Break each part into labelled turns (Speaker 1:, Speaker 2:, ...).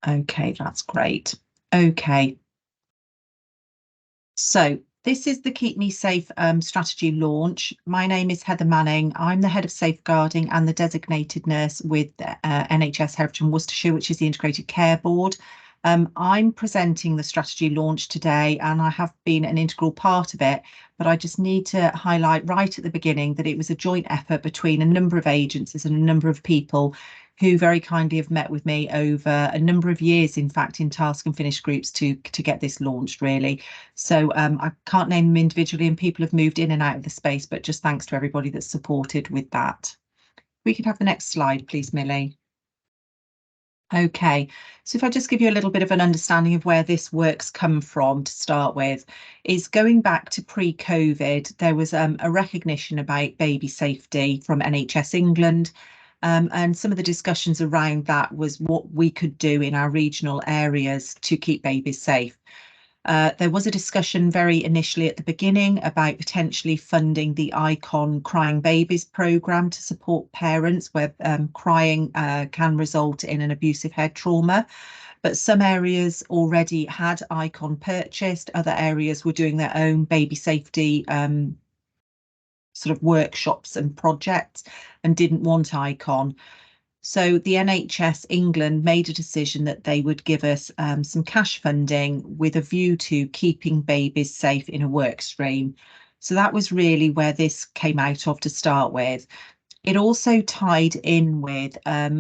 Speaker 1: Okay, that's great. Okay. So this is the Keep Me Safe strategy launch. My name is Heather Manning. I'm the head of safeguarding and the designated nurse with NHS Herefordshire and Worcestershire, which is the Integrated Care Board. I'm presenting the strategy launch today, and I have been an integral part of it, but I just need to highlight right at the beginning that it was a joint effort between a number of agencies and a number of people who very kindly have met with me over a number of years, in fact, in task and finish groups to get this launched, really. So I can't name them individually, and people have moved in and out of the space, but just thanks to everybody that's supported with that. We could have the next slide, please, Millie. Okay, so if I just give you a little bit of an understanding of where this work's come from to start with, is going back to pre-COVID, there was a recognition about baby safety from NHS England. And some of the discussions around that was what we could do in our regional areas to keep babies safe. There was a discussion very initially at the beginning about potentially funding the ICON Crying Babies programme to support parents where crying can result in an abusive head trauma. But some areas already had ICON purchased, other areas were doing their own baby safety sort of workshops and projects and didn't want ICON. So the NHS England made a decision that they would give us some cash funding with a view to keeping babies safe in a work stream. So that was really where this came out of to start with. It also tied in with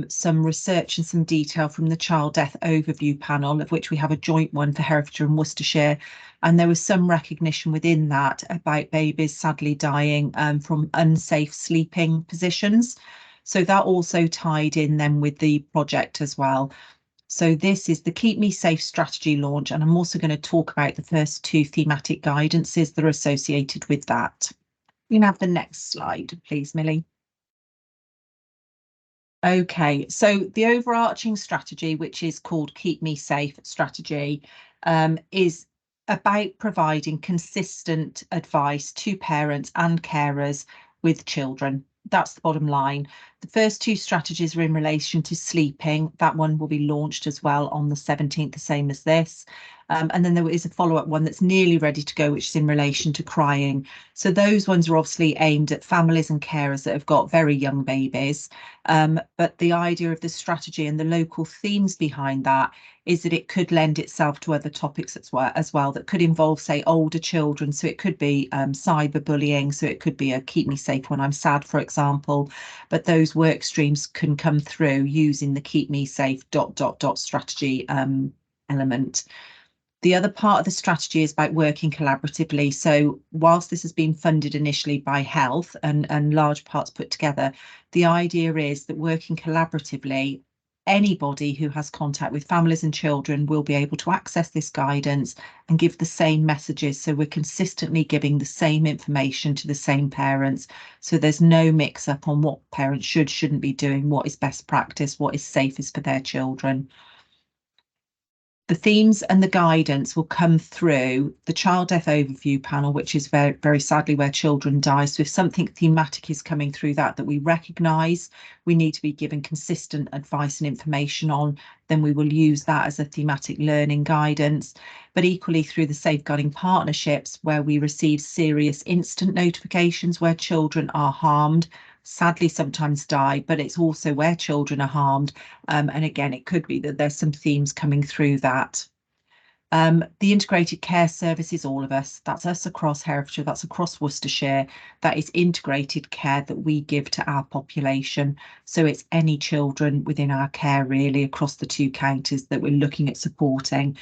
Speaker 1: some research and some detail from the Child Death Overview panel, of which we have a joint one for Herefordshire and Worcestershire. And there was some recognition within that about babies sadly dying from unsafe sleeping positions. So that also tied in then with the project as well. So this is the Keep Me Safe strategy launch, and I'm also going to talk about the first two thematic guidances that are associated with that. You can have the next slide, please, Millie. Okay, so the overarching strategy, which is called Keep Me Safe strategy, is about providing consistent advice to parents and carers with children. That's the bottom line. The first two strategies are in relation to sleeping. That one will be launched as well on the 17th, the same as this. And then there is a follow-up one that's nearly ready to go, which is in relation to crying. So those ones are obviously aimed at families and carers that have got very young babies. But the idea of the strategy and the local themes behind that is that it could lend itself to other topics as well that could involve, say, older children. So it could be cyberbullying. So it could be a keep me safe when I'm sad, for example. But those work streams can come through using the keep me safe ... strategy element. The other part of the strategy is about working collaboratively. So whilst this has been funded initially by health and large parts put together, the idea is that working collaboratively, anybody who has contact with families and children will be able to access this guidance and give the same messages. So we're consistently giving the same information to the same parents. So there's no mix up on what parents shouldn't be doing, what is best practice, what is safest for their children. The themes and the guidance will come through the Child Death Overview panel, which is very, very sadly where children die. So if something thematic is coming through that we recognise we need to be given consistent advice and information on, then we will use that as a thematic learning guidance. But equally through the safeguarding partnerships, where we receive serious instant notifications where children are harmed, sadly sometimes die, but it's also where children are harmed. And again, it could be that there's some themes coming through that. The integrated care service is all of us. That's us across Herefordshire, that's across Worcestershire. That is integrated care that we give to our population. So it's any children within our care really across the two counties that we're looking at supporting,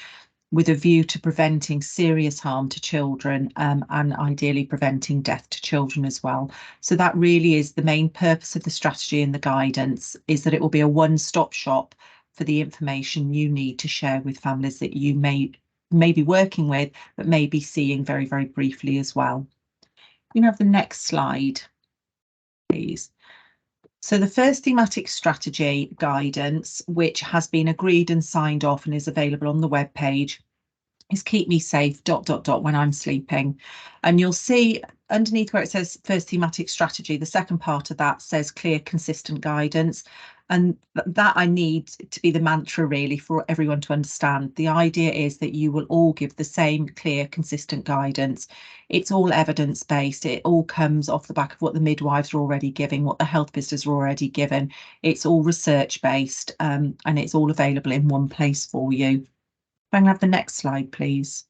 Speaker 1: with a view to preventing serious harm to children and ideally preventing death to children as well. So that really is the main purpose of the strategy and the guidance, is that it will be a one-stop shop for the information you need to share with families that you may be working with, but may be seeing very, very briefly as well. You can have the next slide, please. So the first thematic strategy guidance, which has been agreed and signed off and is available on the webpage, is Keep Me Safe ... when I'm sleeping. And you'll see underneath where it says first thematic strategy, the second part of that says clear, consistent guidance. And that I need to be the mantra really for everyone to understand. The idea is that you will all give the same clear, consistent guidance. It's all evidence-based. It all comes off the back of what the midwives are already giving, what the health visitors are already given. It's all research-based, and it's all available in one place for you. If I can have the next slide, please.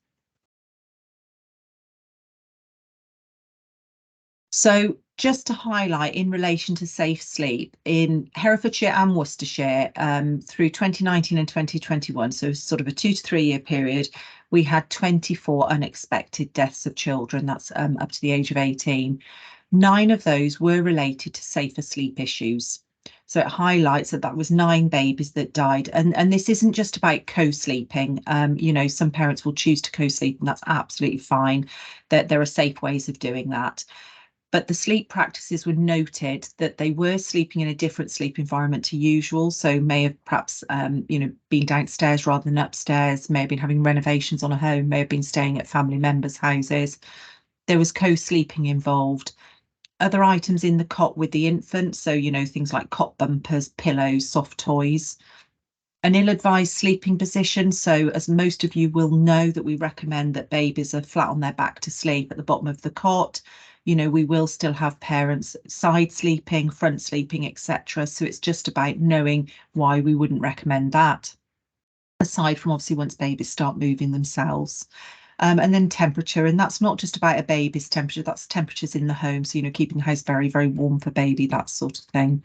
Speaker 1: So just to highlight in relation to safe sleep, in Herefordshire and Worcestershire, through 2019 and 2021, so sort of a 2 to 3 year period, we had 24 unexpected deaths of children. That's up to the age of 18. 9 of those were related to safer sleep issues. So it highlights that that was 9 babies that died. And this isn't just about co-sleeping. You know, some parents will choose to co-sleep, and that's absolutely fine. That there are safe ways of doing that. But the sleep practices were noted that they were sleeping in a different sleep environment to usual. So may have perhaps, you know, been downstairs rather than upstairs, may have been having renovations on a home, may have been staying at family members' houses. There was co-sleeping involved. Other items in the cot with the infant. So, you know, things like cot bumpers, pillows, soft toys. An ill-advised sleeping position. So as most of you will know, that we recommend that babies are flat on their back to sleep at the bottom of the cot. You know, we will still have parents side sleeping, front sleeping, etc. So it's just about knowing why we wouldn't recommend that. Aside from obviously once babies start moving themselves. And then temperature, and that's not just about a baby's temperature, that's temperatures in the home. So, you know, keeping the house very, very warm for baby, that sort of thing.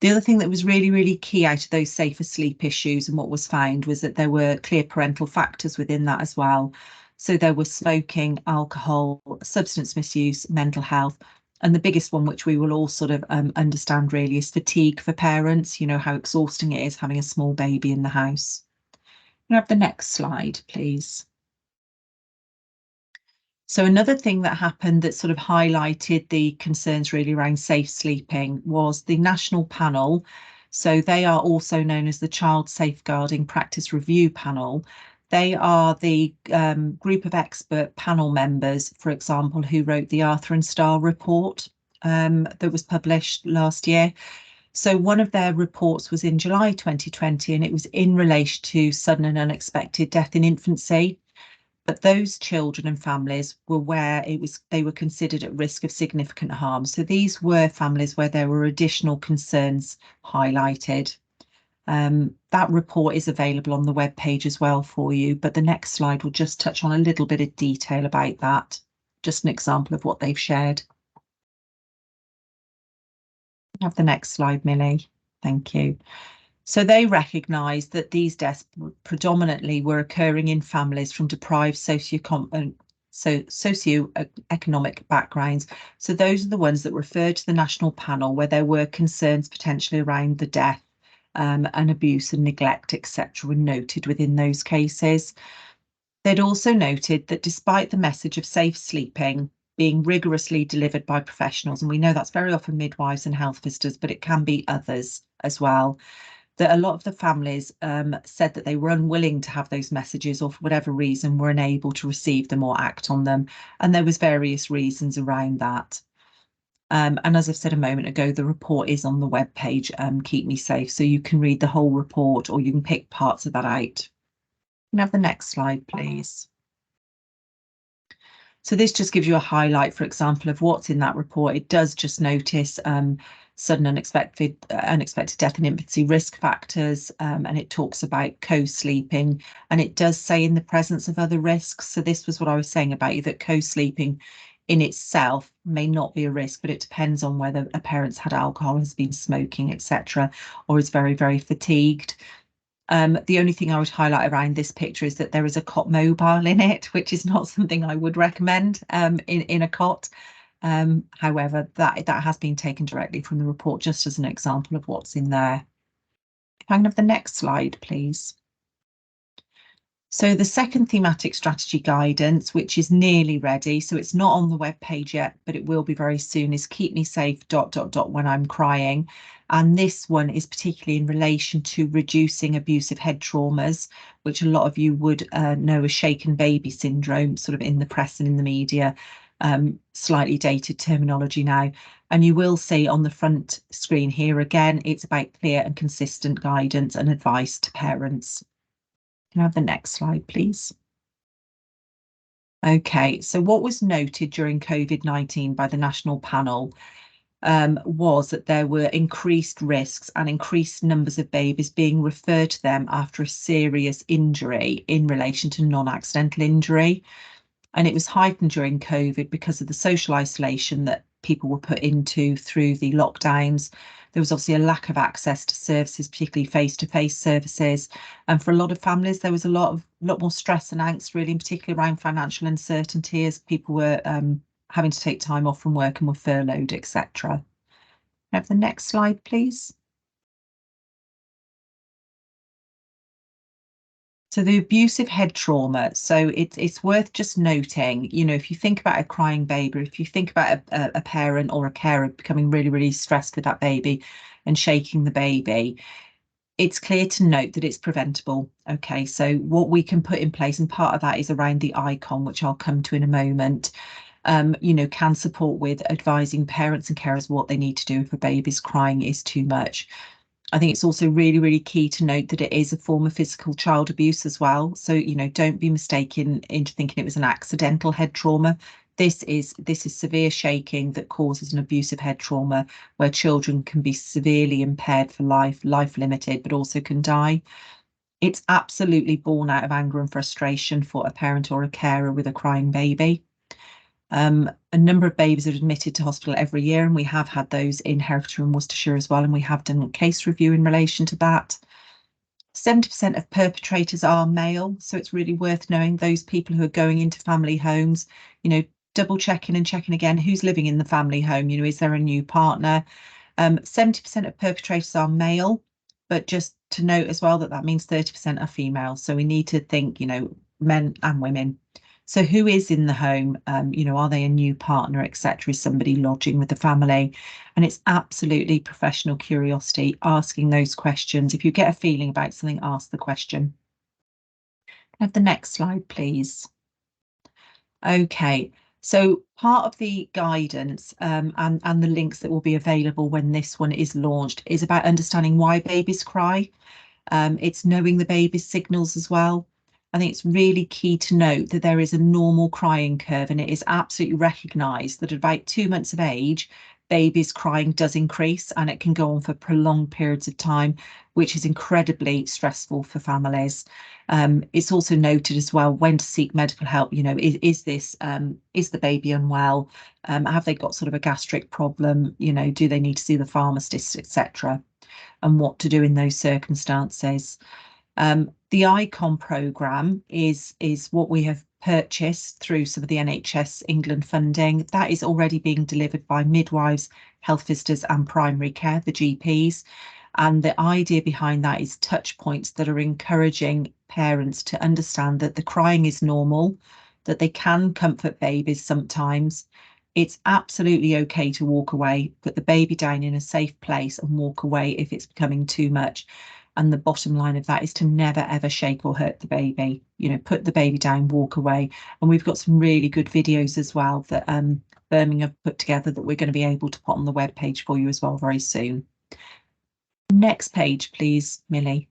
Speaker 1: The other thing that was really, really key out of those safer sleep issues and what was found was that there were clear parental factors within that as well. So there was smoking, alcohol, substance misuse, mental health. And the biggest one, which we will all sort of understand really, is fatigue for parents. You know, how exhausting it is having a small baby in the house. Can I have the next slide, please? So another thing that happened that sort of highlighted the concerns really around safe sleeping was the national panel. So they are also known as the Child Safeguarding Practice Review Panel. They are the group of expert panel members, for example, who wrote the Arthur and Starr report that was published last year. So one of their reports was in July 2020, and it was in relation to sudden and unexpected death in infancy. But those children and families were where they were considered at risk of significant harm. So these were families where there were additional concerns highlighted. That report is available on the web page as well for you, but the next slide will just touch on a little bit of detail about that. Just an example of what they've shared. Have the next slide, Millie. Thank you. So they recognised that these deaths predominantly were occurring in families from deprived socioeconomic backgrounds. So those are the ones that referred to the national panel where there were concerns potentially around the death and abuse and neglect, etc., were noted within those cases. They'd also noted that despite the message of safe sleeping being rigorously delivered by professionals, and we know that's very often midwives and health visitors, but it can be others as well, that a lot of the families said that they were unwilling to have those messages, or for whatever reason were unable to receive them or act on them. And there was various reasons around that. And as I've said a moment ago, the report is on the web page, Keep Me Safe, so you can read the whole report or you can pick parts of that out. Can I have the next slide, please? So this just gives you a highlight, for example, of what's in that report. It does just notice sudden unexpected death in infancy risk factors, and it talks about co-sleeping, and it does say in the presence of other risks. So this was what I was saying about you, that co-sleeping in itself may not be a risk, but it depends on whether a parent's had alcohol, has been smoking, etc., or is very, very fatigued. The only thing I would highlight around this picture is that there is a cot mobile in it, which is not something I would recommend in a cot. However, that has been taken directly from the report, just as an example of what's in there. If I can have the next slide, please. So the second thematic strategy guidance, which is nearly ready, so it's not on the web page yet, but it will be very soon, is Keep Me Safe ... when I'm crying. And this one is particularly in relation to reducing abusive head traumas, which a lot of you would know as shaken baby syndrome, sort of in the press and in the media, slightly dated terminology now. And you will see on the front screen here again, it's about clear and consistent guidance and advice to parents. Can I have the next slide, please? Okay, so what was noted during COVID-19 by the national panel was that there were increased risks and increased numbers of babies being referred to them after a serious injury in relation to non-accidental injury. And it was heightened during COVID because of the social isolation that people were put into through the lockdowns. There was obviously a lack of access to services, particularly face-to-face services. And for a lot of families, there was a lot more stress and angst, really, in particular around financial uncertainty as people were having to take time off from work and were furloughed, etc. Have the next slide, please. So the abusive head trauma. So it's worth just noting, you know, if you think about a crying baby, if you think about a parent or a carer becoming really, really stressed with that baby and shaking the baby, it's clear to note that it's preventable. Okay, so what we can put in place, and part of that is around the icon, which I'll come to in a moment, you know, can support with advising parents and carers what they need to do if a baby's crying is too much. I think it's also really, really key to note that it is a form of physical child abuse as well. So, you know, don't be mistaken into thinking it was an accidental head trauma. This is severe shaking that causes an abusive head trauma where children can be severely impaired for life limited, but also can die. It's absolutely born out of anger and frustration for a parent or a carer with a crying baby. A number of babies are admitted to hospital every year, and we have had those in Herefordshire and Worcestershire as well, and we have done a case review in relation to that. 70% of perpetrators are male, so it's really worth knowing those people who are going into family homes, you know, double checking and checking again who's living in the family home, you know, is there a new partner? 70% of perpetrators are male, but just to note as well that means 30% are female, so we need to think, you know, men and women. So who is in the home? You know, are they a new partner, etc.? Is somebody lodging with the family? And it's absolutely professional curiosity, asking those questions. If you get a feeling about something, ask the question. Have the next slide, please. Okay, so part of the guidance and the links that will be available when this one is launched is about understanding why babies cry. It's knowing the baby's signals as well. I think it's really key to note that there is a normal crying curve, and it is absolutely recognised that at about 2 months of age, babies' crying does increase, and it can go on for prolonged periods of time, which is incredibly stressful for families. It's also noted as well when to seek medical help. You know, is the baby unwell? Have they got sort of a gastric problem? You know, do they need to see the pharmacist, etc., and what to do in those circumstances. The ICON programme is what we have purchased through some of the NHS England funding. That is already being delivered by midwives, health visitors and primary care, the GPs. And the idea behind that is touch points that are encouraging parents to understand that the crying is normal, that they can comfort babies sometimes. It's absolutely okay to walk away, put the baby down in a safe place and walk away if it's becoming too much. And the bottom line of that is to never, ever shake or hurt the baby. You know, put the baby down, walk away. And we've got some really good videos as well that Birmingham have put together that we're going to be able to put on the webpage for you as well very soon. Next page, please, Millie.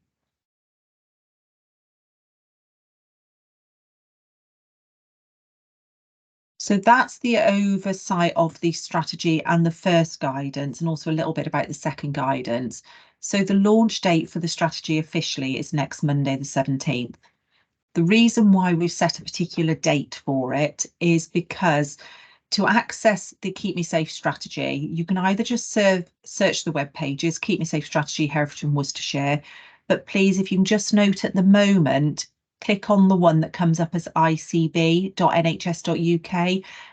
Speaker 1: So that's the oversight of the strategy and the first guidance, and also a little bit about the second guidance. So the launch date for the strategy officially is next Monday, the 17th. The reason why we've set a particular date for it is because to access the Keep Me Safe strategy, you can either just search the web pages, Keep Me Safe Strategy, Herefordshire and Worcestershire. But please, if you can just note at the moment, click on the one that comes up as icb.nhs.uk.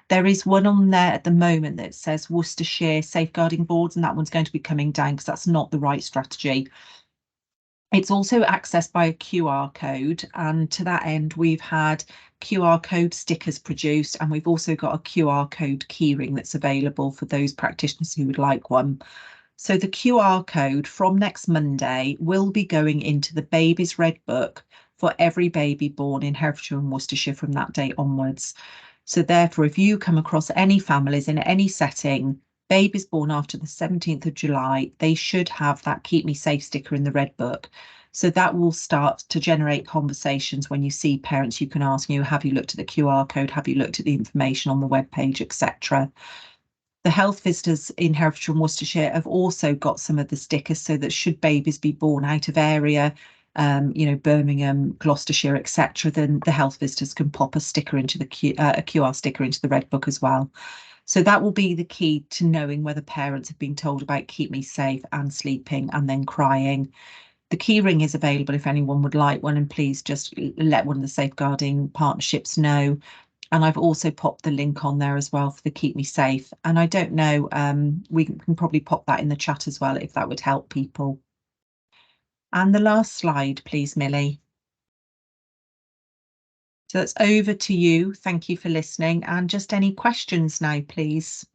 Speaker 1: There is one on there at the moment that says Worcestershire Safeguarding Boards, and that one's going to be coming down because that's not the right strategy. It's also accessed by a QR code, and to that end, we've had QR code stickers produced, and we've also got a QR code keyring that's available for those practitioners who would like one. So the QR code from next Monday will be going into the Baby's Red Book for every baby born in Herefordshire and Worcestershire from that date onwards. So therefore, if you come across any families in any setting Babies born after the 17th of July, they should have that Keep Me Safe sticker in the Red Book. So that will start to generate conversations when you see parents. You can ask, have you looked at the QR code? Have you looked at the information on the webpage, etc. The health visitors in Herefordshire and Worcestershire have also got some of the stickers so that should babies be born out of area, Birmingham, Gloucestershire, etc., then the health visitors can pop a sticker into the a QR sticker into the Red Book as well. So that will be the key to knowing whether parents have been told about Keep Me Safe and sleeping and then crying. The key ring is available if anyone would like one, and please just let one of the safeguarding partnerships know. And I've also popped the link on there as well for the Keep Me Safe. And I don't know, we can probably pop that in the chat as well if that would help people. And the last slide, please, Millie. So that's over to you. Thank you for listening. And just any questions now, please.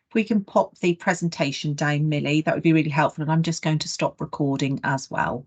Speaker 1: If we can pop the presentation down, Millie, that would be really helpful. And I'm just going to stop recording as well.